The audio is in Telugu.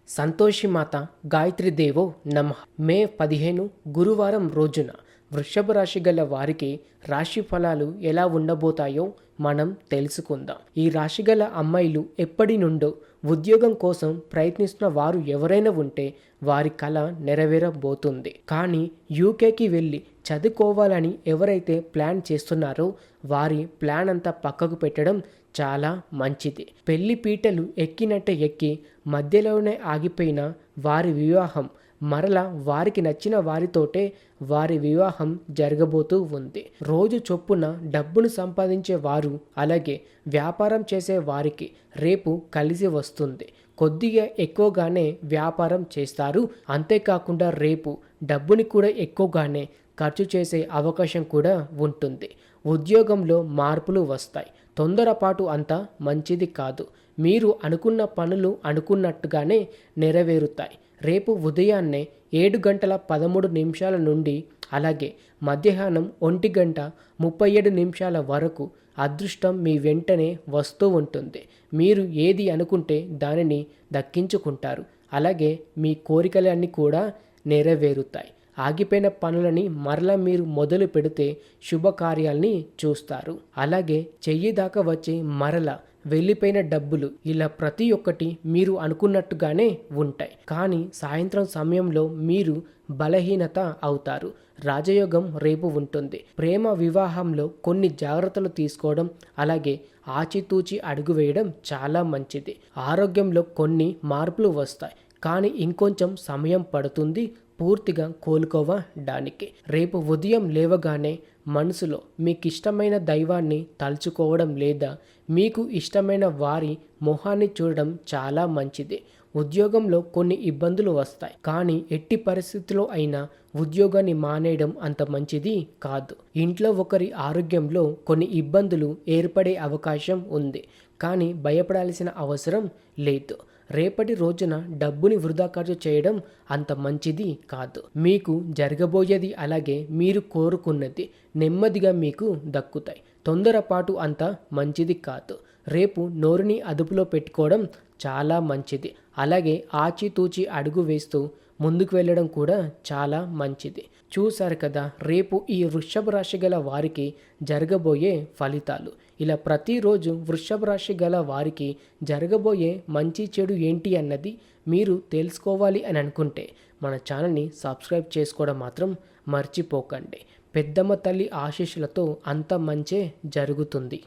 సంతోషిమాత గాయత్రీదేవో నమః. మే 15 గురువారం రోజున వృషభ రాశి గల వారికి రాశి ఫలాలు ఎలా ఉండబోతాయో మనం తెలుసుకుందాం. ఈ రాశి గల అమ్మాయిలు ఎప్పటి నుండో ఉద్యోగం కోసం ప్రయత్నిస్తున్న వారు ఎవరైనా ఉంటే వారి కల నెరవేరబోతుంది. కానీ యూకేకి వెళ్ళి చదువుకోవాలని ఎవరైతే ప్లాన్ చేస్తున్నారో వారి ప్లాన్ అంతా పక్కకు పెట్టడం చాలా మంచిది. పెళ్లి పీటలు ఎక్కినట్టే ఎక్కి మధ్యలోనే ఆగిపోయిన వారి వివాహం మరలా వారికి నచ్చిన వారితోటే వారి వివాహం జరగబోతూ ఉంది. రోజు చొప్పున డబ్బును సంపాదించే వారు అలాగే వ్యాపారం చేసే వారికి రేపు కలిసి వస్తుంది. కొద్దిగా ఎక్కువగానే వ్యాపారం చేస్తారు. అంతేకాకుండా రేపు డబ్బుని కూడా ఎక్కువగానే ఖర్చు చేసే అవకాశం కూడా ఉంటుంది. ఉద్యోగంలో మార్పులు వస్తాయి. తొందరపాటు అంత మంచిది కాదు. మీరు అనుకున్న పనులు అనుకున్నట్టుగానే నెరవేరుతాయి. రేపు ఉదయాన్నే 7:13 నుండి అలాగే మధ్యాహ్నం 1:37 వరకు అదృష్టం మీ వెంటనే వస్తూ ఉంటుంది. మీరు ఏది అనుకుంటే దానిని దక్కించుకుంటారు. అలాగే మీ కోరికలన్నీ కూడా నెరవేరుతాయి. ఆగిపోయిన పనులని మరలా మీరు మొదలు పెడితే శుభకార్యాల్ని చూస్తారు. అలాగే చెయ్యి దాకా వచ్చి మరలా వెళ్ళిపోయిన డబ్బులు ఇలా ప్రతి ఒక్కటి మీరు అనుకున్నట్టుగానే ఉంటాయి. కానీ సాయంత్రం సమయంలో మీరు బలహీనత అవుతారు. రాజయోగం రేపు ఉంటుంది. ప్రేమ వివాహంలో కొన్ని జాగ్రత్తలు తీసుకోవడం అలాగే ఆచితూచి అడుగు వేయడం చాలా మంచిది. ఆరోగ్యంలో కొన్ని మార్పులు వస్తాయి. కానీ ఇంకొంచెం సమయం పడుతుంది పూర్తిగా కోలుకోవడానికి. రేపు ఉదయం లేవగానే మనసులో మీకు ఇష్టమైన దైవాన్ని తలుచుకోవడం లేదా మీకు ఇష్టమైన వారి మొహాన్ని చూడడం చాలా మంచిది. ఉద్యోగంలో కొన్ని ఇబ్బందులు వస్తాయి. కానీ ఎట్టి పరిస్థితిలో అయినా ఉద్యోగాన్ని మానేయడం అంత మంచిది కాదు. ఇంట్లో ఒకరి ఆరోగ్యంలో కొన్ని ఇబ్బందులు ఏర్పడే అవకాశం ఉంది. కానీ భయపడాల్సిన అవసరం లేదు. రేపటి రోజున డబ్బుని వృధా ఖర్చు చేయడం అంత మంచిది కాదు. మీకు జరగబోయేది అలాగే మీరు కోరుకున్నది నెమ్మదిగా మీకు దక్కుతాయి. తొందరపాటు అంత మంచిది కాదు. రేపు నోరుని అదుపులో పెట్టుకోవడం చాలా మంచిది. అలాగే ఆచితూచి అడుగు వేస్తూ ముందుకు వెళ్ళడం కూడా చాలా మంచిది. చూశారు కదా రేపు ఈ వృషభ రాశి గల వారికి జరగబోయే ఫలితాలు. ఇలా ప్రతిరోజు వృషభ రాశి గల వారికి జరగబోయే మంచి చెడు ఏంటి అన్నది మీరు తెలుసుకోవాలి అని అనుకుంటే మన ఛానల్ని సబ్స్క్రైబ్ చేసుకోవడం మాత్రం మర్చిపోకండి. పెద్దమ్మ తల్లి ఆశీస్సులతో అంత మంచే జరుగుతుంది.